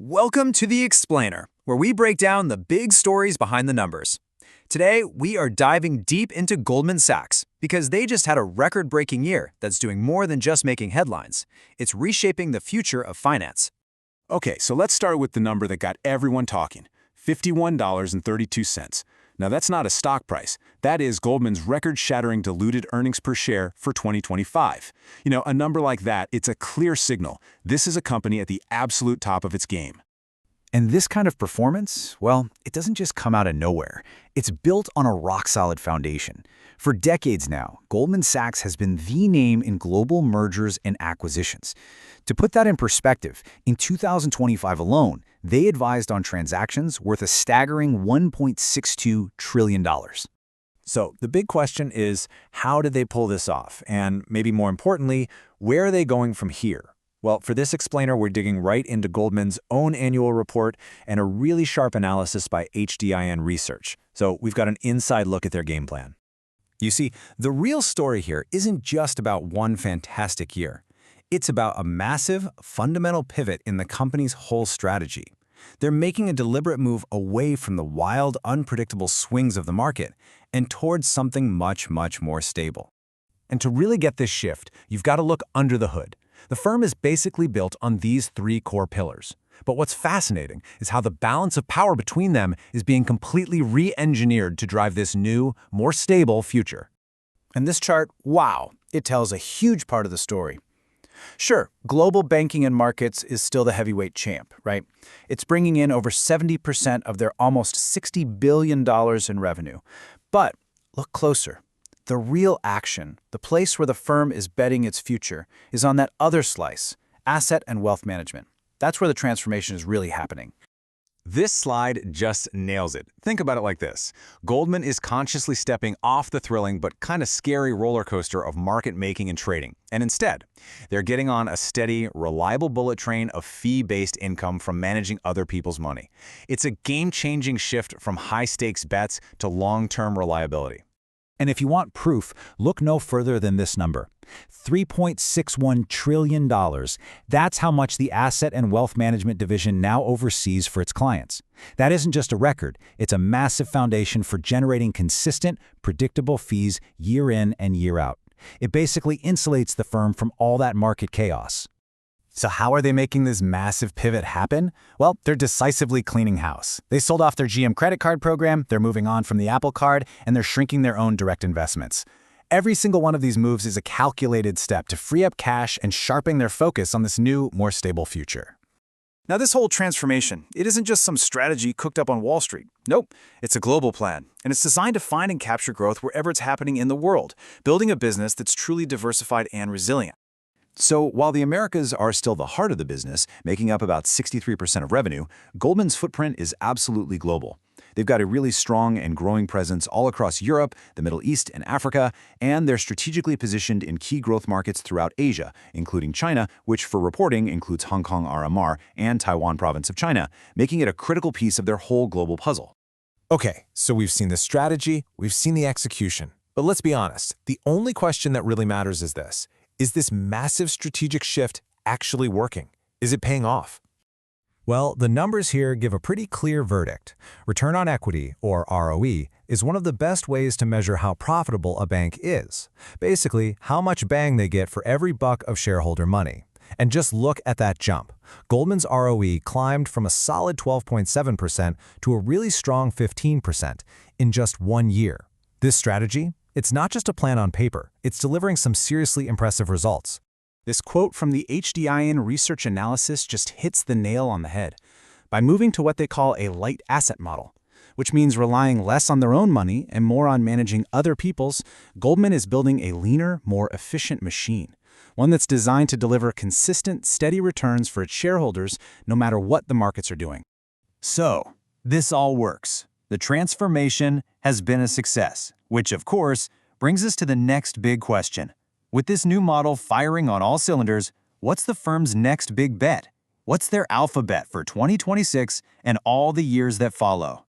Welcome to The Explainer, where we break down the big stories behind the numbers. Today, we are diving deep into Goldman Sachs because they just had a record-breaking year that's doing more than just making headlines. It's reshaping the future of finance. Okay, so let's start with the number that got everyone talking, $51.32. Now that's not a stock price. That is Goldman's record-shattering diluted earnings per share for 2025. A number like that, it's a clear signal. This is a company at the absolute top of its game. And this kind of performance, well, it doesn't just come out of nowhere. It's built on a rock-solid foundation. For decades now, Goldman Sachs has been the name in global mergers and acquisitions. To put that in perspective, in 2025 alone, they advised on transactions worth a staggering $1.62 trillion. So the big question is, how did they pull this off? And maybe more importantly, where are they going from here? Well, for this explainer, we're digging right into Goldman's own annual report and a really sharp analysis by HDIN Research. So we've got an inside look at their game plan. You see, the real story here isn't just about one fantastic year. It's about a massive, fundamental pivot in the company's whole strategy. They're making a deliberate move away from the wild, unpredictable swings of the market and towards something much, much more stable. And to really get this shift, you've got to look under the hood. The firm is basically built on these three core pillars. But what's fascinating is how the balance of power between them is being completely re-engineered to drive this new, more stable future. And this chart, wow, it tells a huge part of the story. Sure, global banking and markets is still the heavyweight champ, right? It's bringing in over 70% of their almost $60 billion in revenue. But look closer. The real action, the place where the firm is betting its future, is on that other slice, asset and wealth management. That's where the transformation is really happening. This slide just nails it. Think about it like this. Goldman is consciously stepping off the thrilling but kind of scary roller coaster of market making and trading. And instead, they're getting on a steady, reliable bullet train of fee-based income from managing other people's money. It's a game-changing shift from high-stakes bets to long-term reliability. And if you want proof, look no further than this number. $3.61 trillion. That's how much the Asset and Wealth Management Division now oversees for its clients. That isn't just a record, it's a massive foundation for generating consistent, predictable fees year in and year out. It basically insulates the firm from all that market chaos. So how are they making this massive pivot happen? Well, they're decisively cleaning house. They sold off their GM credit card program, they're moving on from the Apple Card, and they're shrinking their own direct investments. Every single one of these moves is a calculated step to free up cash and sharpen their focus on this new, more stable future. Now, this whole transformation, it isn't just some strategy cooked up on Wall Street. Nope, it's a global plan, and it's designed to find and capture growth wherever it's happening in the world, building a business that's truly diversified and resilient. So while the Americas are still the heart of the business, making up about 63% of revenue, Goldman's footprint is absolutely global. They've got a really strong and growing presence all across Europe, the Middle East, and Africa, and they're strategically positioned in key growth markets throughout Asia, including China, which for reporting includes Hong Kong RMR and Taiwan Province of China, making it a critical piece of their whole global puzzle. Okay, so we've seen the strategy, we've seen the execution. But let's be honest, the only question that really matters is this. Is this massive strategic shift actually working? Is it paying off? Well, the numbers here give a pretty clear verdict. Return on equity, or ROE, is one of the best ways to measure how profitable a bank is. Basically, how much bang they get for every buck of shareholder money. And just look at that jump. Goldman's ROE climbed from a solid 12.7% to a really strong 15% in just 1 year. This strategy? It's not just a plan on paper, it's delivering some seriously impressive results. This quote from the HDIN Research analysis just hits the nail on the head. By moving to what they call a light asset model, which means relying less on their own money and more on managing other people's, Goldman is building a leaner, more efficient machine. One that's designed to deliver consistent, steady returns for its shareholders no matter what the markets are doing. So, this all works. The transformation has been a success, which, of course, brings us to the next big question. With this new model firing on all cylinders, what's the firm's next big bet? What's their alphabet for 2026 and all the years that follow?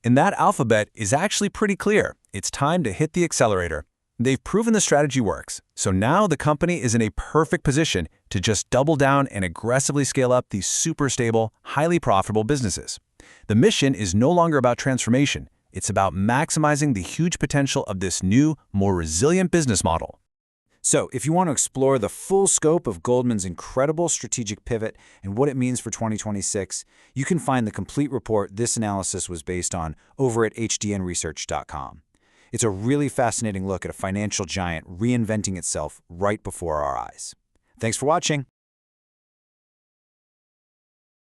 And that alphabet is actually pretty clear. It's time to hit the accelerator. They've proven the strategy works, so now the company is in a perfect position to just double down and aggressively scale up these super stable, highly profitable businesses. The mission is no longer about transformation. It's about maximizing the huge potential of this new, more resilient business model. So, if you want to explore the full scope of Goldman's incredible strategic pivot and what it means for 2026, you can find the complete report this analysis was based on over at HDINResearch.com. It's a really fascinating look at a financial giant reinventing itself right before our eyes. Thanks for watching.